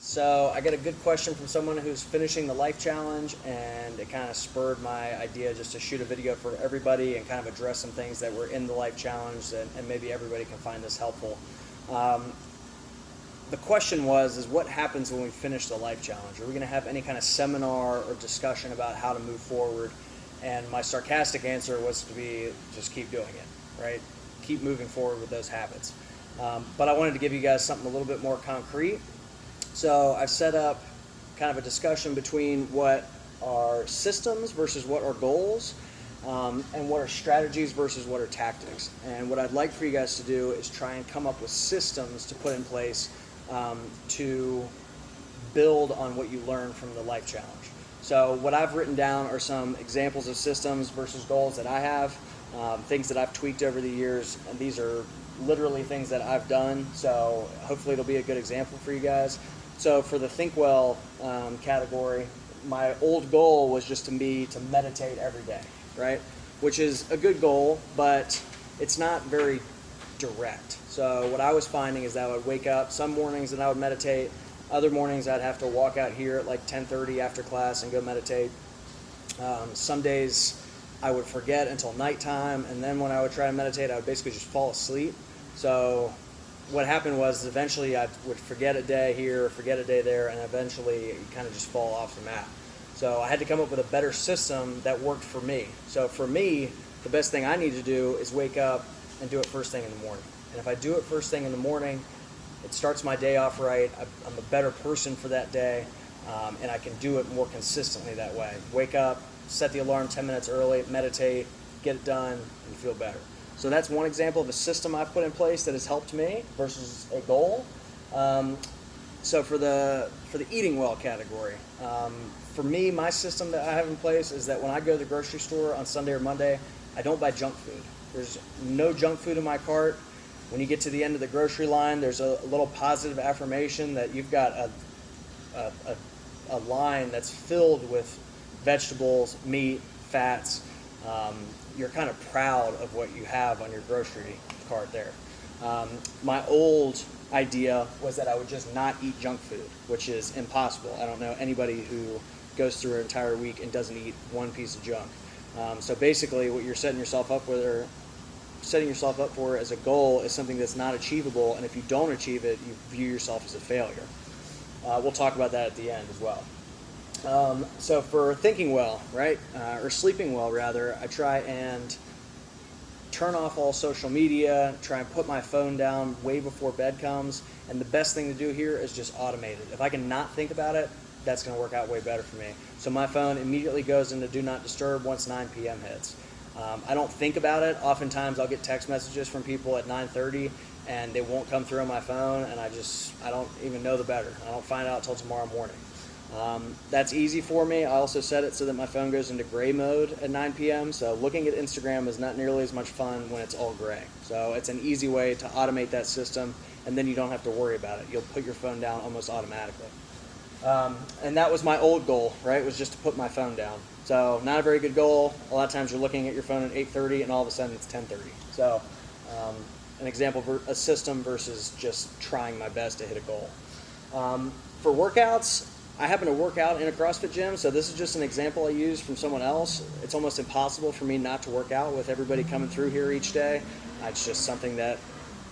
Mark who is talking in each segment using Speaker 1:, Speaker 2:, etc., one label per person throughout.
Speaker 1: So I got a good question from someone who's finishing the Life Challenge, and it kind of spurred my idea just to shoot a video for everybody and kind of address some things that were in the Life Challenge, and maybe everybody can find this helpful. Um, the question is what happens when we finish the Life Challenge? Are we going to have any kind of seminar or discussion about how to move forward? And my sarcastic answer was to be just keep doing it, right? Keep moving forward with those habits. But I wanted to give you guys something a little bit more concrete. So I've set up kind of a discussion between what are systems versus what are goals, and what are strategies versus what are tactics. And what I'd like for you guys to do is try and come up with systems to put in place to build on what you learned from the Life Challenge. So what I've written down are some examples of systems versus goals that I have, things that I've tweaked over the years, and these are literally things that I've done, so hopefully it'll be a good example for you guys. So for the Think Well category, my old goal was just to meditate every day, right? Which is a good goal, but it's not very direct. So what I was finding is that I would wake up some mornings and I would meditate. Other mornings I'd have to walk out here at like 10:30 after class and go meditate. Some days I would forget until nighttime, and then when I would try to meditate, I would basically just fall asleep. So what happened was eventually I would forget a day here, forget a day there, and eventually you kind of just fall off the map. So I had to come up with a better system that worked for me. So for me, the best thing I need to do is wake up and do it first thing in the morning. And if I do it first thing in the morning, it starts my day off right. I'm a better person for that day, and I can do it more consistently that way. Wake up, set the alarm 10 minutes early, meditate, get it done, and you feel better. So that's one example of a system I've put in place that has helped me versus a goal. So for the eating well category, for me, my system that I have in place is that when I go to the grocery store on Sunday or Monday, I don't buy junk food. There's no junk food in my cart. When you get to the end of the grocery line, there's a little positive affirmation that you've got a line that's filled with vegetables, meat, fats. You're kind of proud of what you have on your grocery cart there. My old idea was that I would just not eat junk food, which is impossible. I don't know anybody who goes through an entire week and doesn't eat one piece of junk. So basically what you're setting yourself up for as a goal is something that's not achievable, and if you don't achieve it, you view yourself as a failure. We'll talk about that at the end as well. So for thinking well, right, or sleeping well rather, I try and turn off all social media, try and put my phone down way before bed comes, and the best thing to do here is just automate it. If I can not think about it, that's going to work out way better for me. So my phone immediately goes into do not disturb once 9 p.m. hits. I don't think about it. Oftentimes I'll get text messages from people at 9:30 and they won't come through on my phone, and I don't even know the better. I don't find out until tomorrow morning. That's easy for me. I also set it so that my phone goes into gray mode at 9 p.m. So looking at Instagram is not nearly as much fun when it's all gray. So it's an easy way to automate that system, and then you don't have to worry about it. You'll put your phone down almost automatically. And that was my old goal, right? Was just to put my phone down. So not a very good goal. A lot of times you're looking at your phone at 8:30 and all of a sudden it's 10:30. So an example of a system versus just trying my best to hit a goal. For workouts, I happen to work out in a CrossFit gym, so this is just an example I used from someone else. It's almost impossible for me not to work out with everybody coming through here each day. It's just something that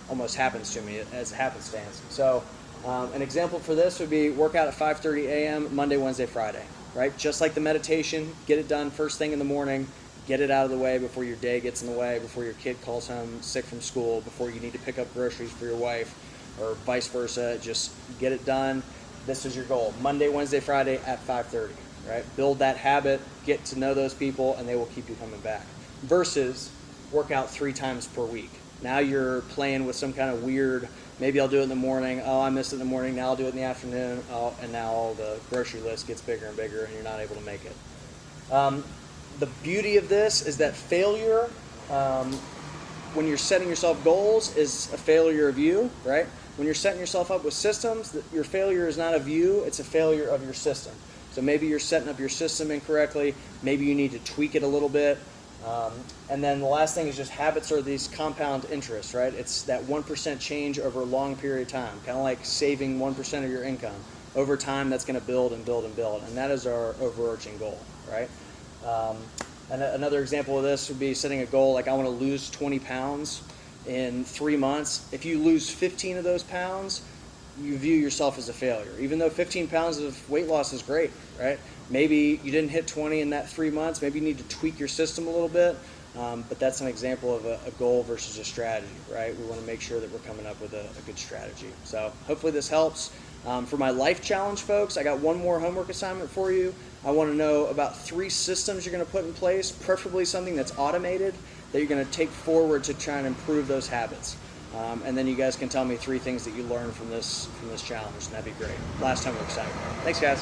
Speaker 1: almost happens to me as happenstance. So an example for this would be workout at 5:30 a.m. Monday, Wednesday, Friday, right? Just like the meditation, get it done first thing in the morning, get it out of the way before your day gets in the way, before your kid calls home sick from school, before you need to pick up groceries for your wife, or vice versa. Just get it done. This is your goal. Monday, Wednesday, Friday at 5:30, right? Build that habit, get to know those people, and they will keep you coming back. Versus work out 3 times per week. Now you're playing with some kind of weird, maybe I'll do it in the morning, oh, I missed it in the morning, now I'll do it in the afternoon, oh, and now all the grocery list gets bigger and bigger, and you're not able to make it. The beauty of this is that failure, when you're setting yourself goals, is a failure of you, right? When you're setting yourself up with systems, your failure is not of you, it's a failure of your system. So maybe you're setting up your system incorrectly, maybe you need to tweak it a little bit. And then the last thing is just habits are these compound interests, right? It's that 1% change over a long period of time, kind of like saving 1% of your income. over time that's going to build and build and build, and that is our overarching goal, right? And another example of this would be setting a goal like I want to lose 20 pounds in 3 months. If you lose 15 of those pounds, you view yourself as a failure. Even though 15 pounds of weight loss is great, right? Maybe you didn't hit 20 in that 3 months. Maybe you need to tweak your system a little bit. But that's an example of a goal versus a strategy, right? We want to make sure that we're coming up with a good strategy. So hopefully this helps. For my life challenge, folks, I got one more homework assignment for you. I want to know about 3 systems you're going to put in place, preferably something that's automated, that you're going to take forward to try and improve those habits. And then you guys can tell me 3 things that you learned from this challenge, and that'd be great. Last time we're excited. Thanks, guys.